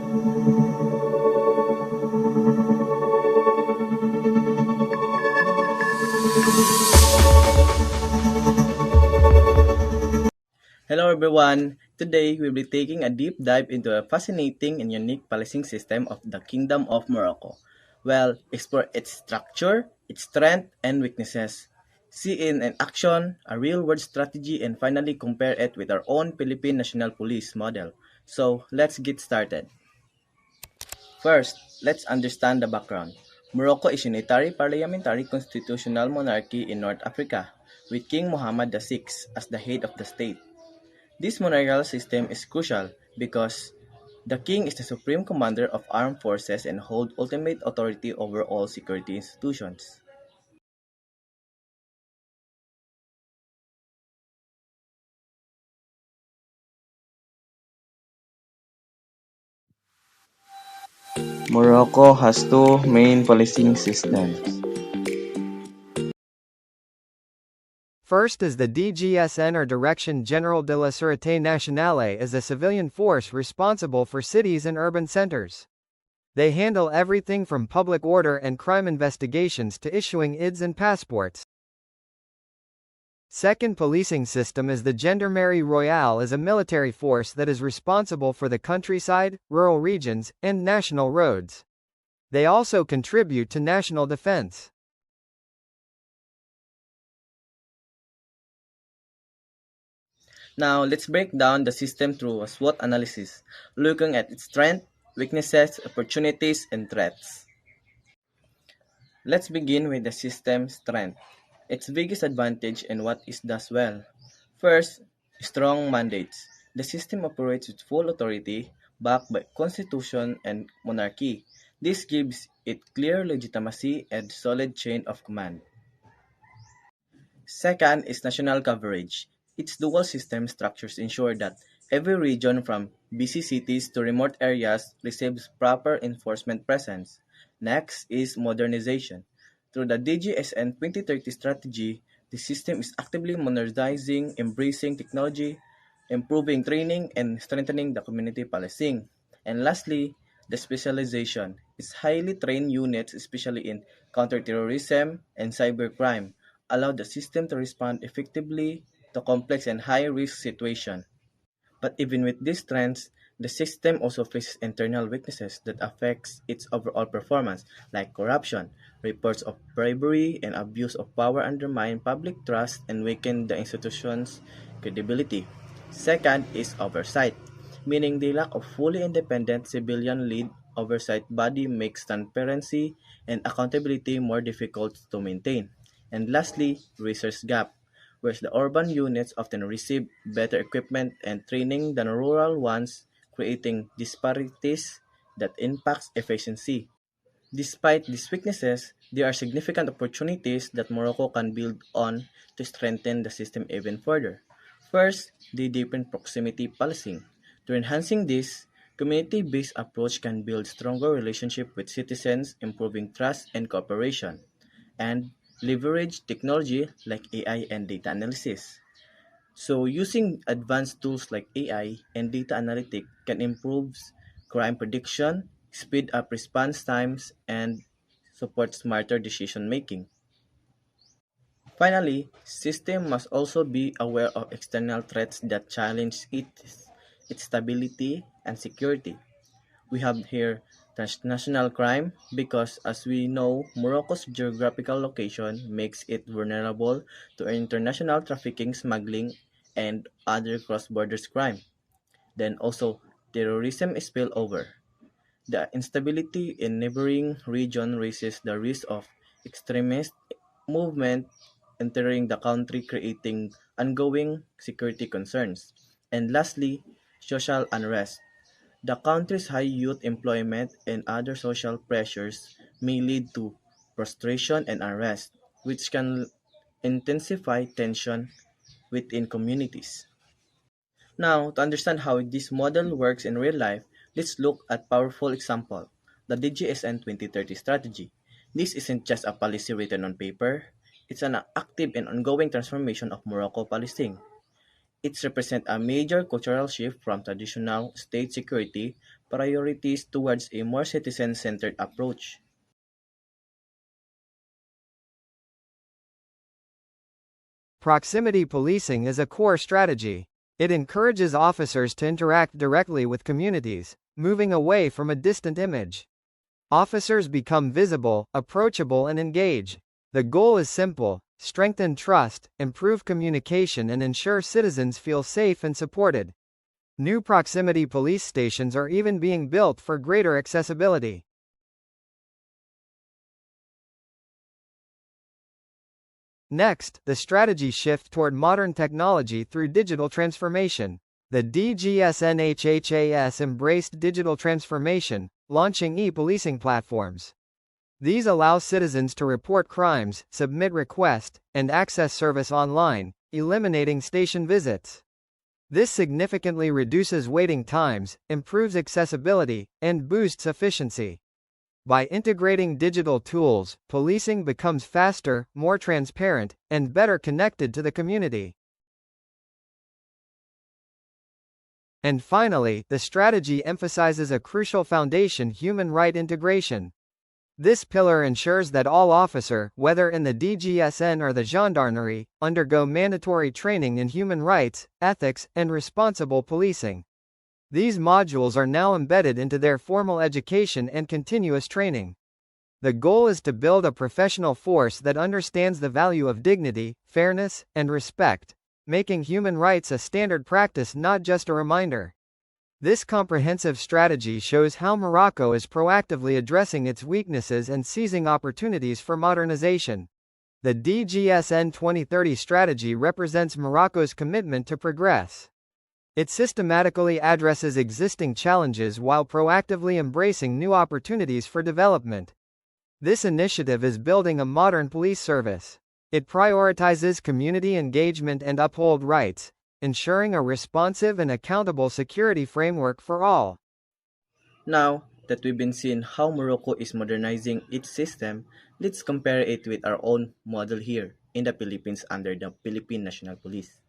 Hello everyone! Today we'll be taking a deep dive into a fascinating and unique policing system of the Kingdom of Morocco. We'll explore its structure, its strength and weaknesses, see it in action, a real-world strategy, and finally compare it with our own Philippine National Police model. So let's get started. First, let's understand the background. Morocco is a unitary parliamentary constitutional monarchy in North Africa, with King Mohammed VI as the head of the state. This monarchical system is crucial because the king is the supreme commander of armed forces and holds ultimate authority over all security institutions. Morocco has two main policing systems. First is the DGSN or Direction General de la Sûreté Nationale is a civilian force responsible for cities and urban centers. They handle everything from public order and crime investigations to issuing IDs and passports. Second policing system is the Gendarmerie Royale is a military force that is responsible for the countryside, rural regions, and national roads. They also contribute to national defense. Now, let's break down the system through a SWOT analysis, looking at its strengths, weaknesses, opportunities, and threats. Let's begin with the system's strength, its biggest advantage and what it does well. First, strong mandates. The system operates with full authority, backed by constitution and monarchy. This gives it clear legitimacy and solid chain of command. Second is national coverage. Its dual system structures ensure that every region from busy cities to remote areas receives proper enforcement presence. Next is modernization. Through the DGSN 2030 strategy, the system is actively modernizing, embracing technology, improving training, and strengthening the community policing. And lastly, the specialization is highly trained units, especially in counterterrorism and cybercrime, allow the system to respond effectively to complex and high-risk situations. But even with these trends, the system also faces internal weaknesses that affects its overall performance, like corruption. Reports of bribery and abuse of power undermine public trust and weaken the institution's credibility. Second is oversight, meaning the lack of fully independent civilian-led oversight body makes transparency and accountability more difficult to maintain. And lastly, resource gap, whereas the urban units often receive better equipment and training than rural ones, creating disparities that impacts efficiency. Despite these weaknesses, there are significant opportunities that Morocco can build on to strengthen the system even further. First, the deepen proximity policing. To enhancing this, community-based approach can build stronger relationship with citizens, improving trust and cooperation, and leverage technology like AI and data analysis. So using advanced tools like AI and data analytic can improve crime prediction, speed up response times, and support smarter decision making. Finally, system must also be aware of external threats that challenge its stability and security. We have here transnational crime because, as we know, Morocco's geographical location makes it vulnerable to international trafficking, smuggling, and other cross-border crime. Then also, terrorism spillover. The instability in neighboring region raises the risk of extremist movement entering the country, creating ongoing security concerns. And lastly, social unrest. The country's high youth employment and other social pressures may lead to frustration and unrest, which can intensify tension within communities. Now, to understand how this model works in real life, let's look at powerful example, the DGSN 2030 strategy. This isn't just a policy written on paper, it's an active and ongoing transformation of Morocco policing. It represents a major cultural shift from traditional state security priorities towards a more citizen-centered approach. Proximity policing is a core strategy. It encourages officers to interact directly with communities, moving away from a distant image. Officers become visible, approachable, and engage. The goal is simple: strengthen trust, improve communication, and ensure citizens feel safe and supported. New proximity police stations are even being built for greater accessibility. Next, the strategy shift toward modern technology through digital transformation. The DGSNHHAS embraced digital transformation, launching e-policing platforms. These allow citizens to report crimes, submit requests, and access service online, eliminating station visits. This significantly reduces waiting times, improves accessibility, and boosts efficiency. By integrating digital tools, policing becomes faster, more transparent, and better connected to the community. And finally, the strategy emphasizes a crucial foundation: human right integration. This pillar ensures that all officers, whether in the DGSN or the gendarmerie, undergo mandatory training in human rights, ethics, and responsible policing. These modules are now embedded into their formal education and continuous training. The goal is to build a professional force that understands the value of dignity, fairness, and respect, making human rights a standard practice, not just a reminder. This comprehensive strategy shows how Morocco is proactively addressing its weaknesses and seizing opportunities for modernization. The DGSN 2030 strategy represents Morocco's commitment to progress. It systematically addresses existing challenges while proactively embracing new opportunities for development. This initiative is building a modern police service. It prioritizes community engagement and uphold rights, ensuring a responsive and accountable security framework for all. Now that we've been seeing how Morocco is modernizing its system, let's compare it with our own model here in the Philippines under the Philippine National Police.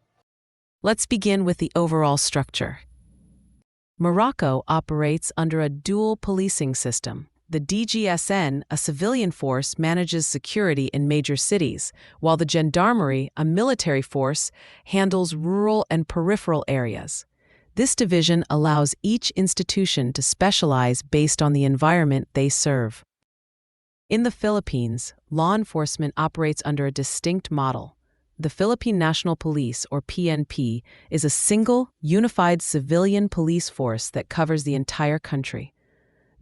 Let's begin with the overall structure. Morocco operates under a dual policing system. The DGSN, a civilian force, manages security in major cities, while the Gendarmerie, a military force, handles rural and peripheral areas. This division allows each institution to specialize based on the environment they serve. In the Philippines, law enforcement operates under a distinct model. The Philippine National Police, or PNP, is a single, unified civilian police force that covers the entire country.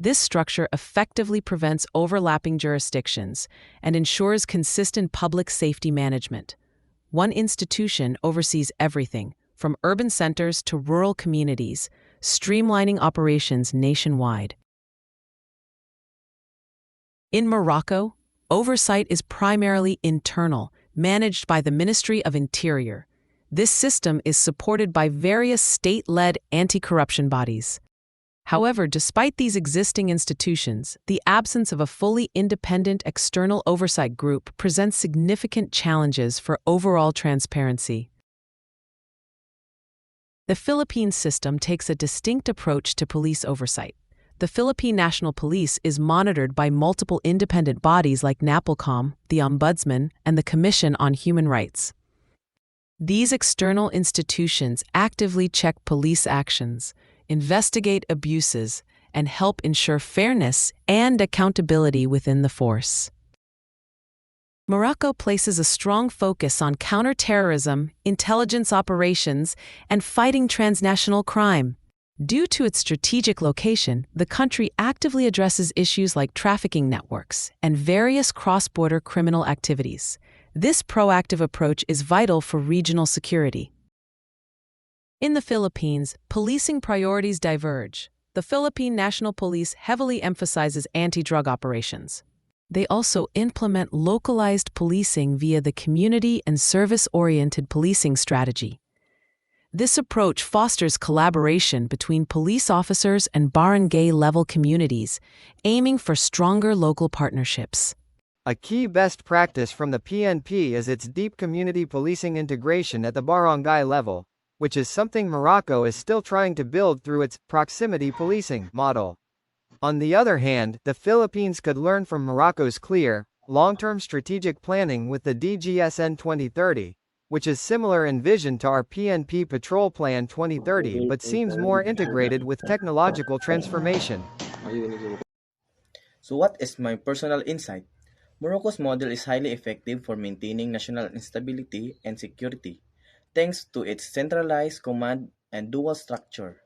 This structure effectively prevents overlapping jurisdictions and ensures consistent public safety management. One institution oversees everything, from urban centers to rural communities, streamlining operations nationwide. In Morocco, oversight is primarily internal, managed by the Ministry of Interior. This system is supported by various state-led anti-corruption bodies. However, despite these existing institutions, the absence of a fully independent external oversight group presents significant challenges for overall transparency. The Philippine system takes a distinct approach to police oversight. The Philippine National Police is monitored by multiple independent bodies like NAPOLCOM, the Ombudsman, and the Commission on Human Rights. These external institutions actively check police actions, investigate abuses, and help ensure fairness and accountability within the force. Morocco places a strong focus on counterterrorism, intelligence operations, and fighting transnational crime. Due to its strategic location, the country actively addresses issues like trafficking networks and various cross-border criminal activities. This proactive approach is vital for regional security. In the Philippines, policing priorities diverge. The Philippine National Police heavily emphasizes anti-drug operations. They also implement localized policing via the community and service-oriented policing strategy. This approach fosters collaboration between police officers and barangay-level communities, aiming for stronger local partnerships. A key best practice from the PNP is its deep community policing integration at the barangay level. which is something Morocco is still trying to build through its proximity policing model. On the other hand, the Philippines could learn from Morocco's clear, long-term strategic planning with the DGSN 2030, which is similar in vision to our PNP Patrol Plan 2030 but seems more integrated with technological transformation. So what is my personal insight? Morocco's model is highly effective for maintaining national stability and security, thanks to its centralized command and dual structure.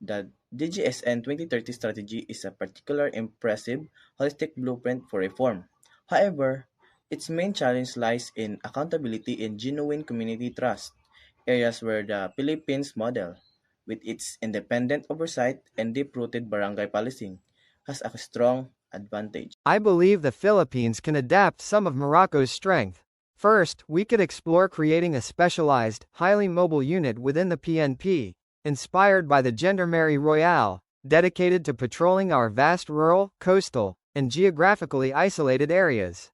The DGSN 2030 strategy is a particularly impressive, holistic blueprint for reform. However, its main challenge lies in accountability and genuine community trust, areas where the Philippines model, with its independent oversight and deep-rooted barangay policing, has a strong advantage. I believe the Philippines can adapt some of Morocco's strength. First, we could explore creating a specialized, highly mobile unit within the PNP, inspired by the Gendarmerie Royale, dedicated to patrolling our vast rural, coastal, and geographically isolated areas.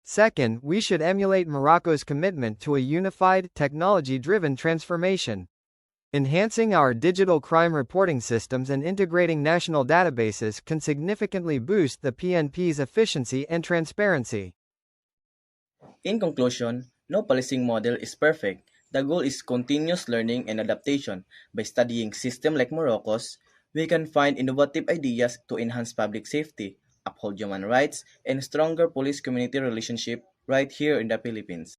Second, we should emulate Morocco's commitment to a unified, technology-driven transformation. Enhancing our digital crime reporting systems and integrating national databases can significantly boost the PNP's efficiency and transparency. In conclusion, no policing model is perfect. The goal is continuous learning and adaptation. By studying systems like Morocco's, we can find innovative ideas to enhance public safety, uphold human rights, and stronger police-community relationship right here in the Philippines.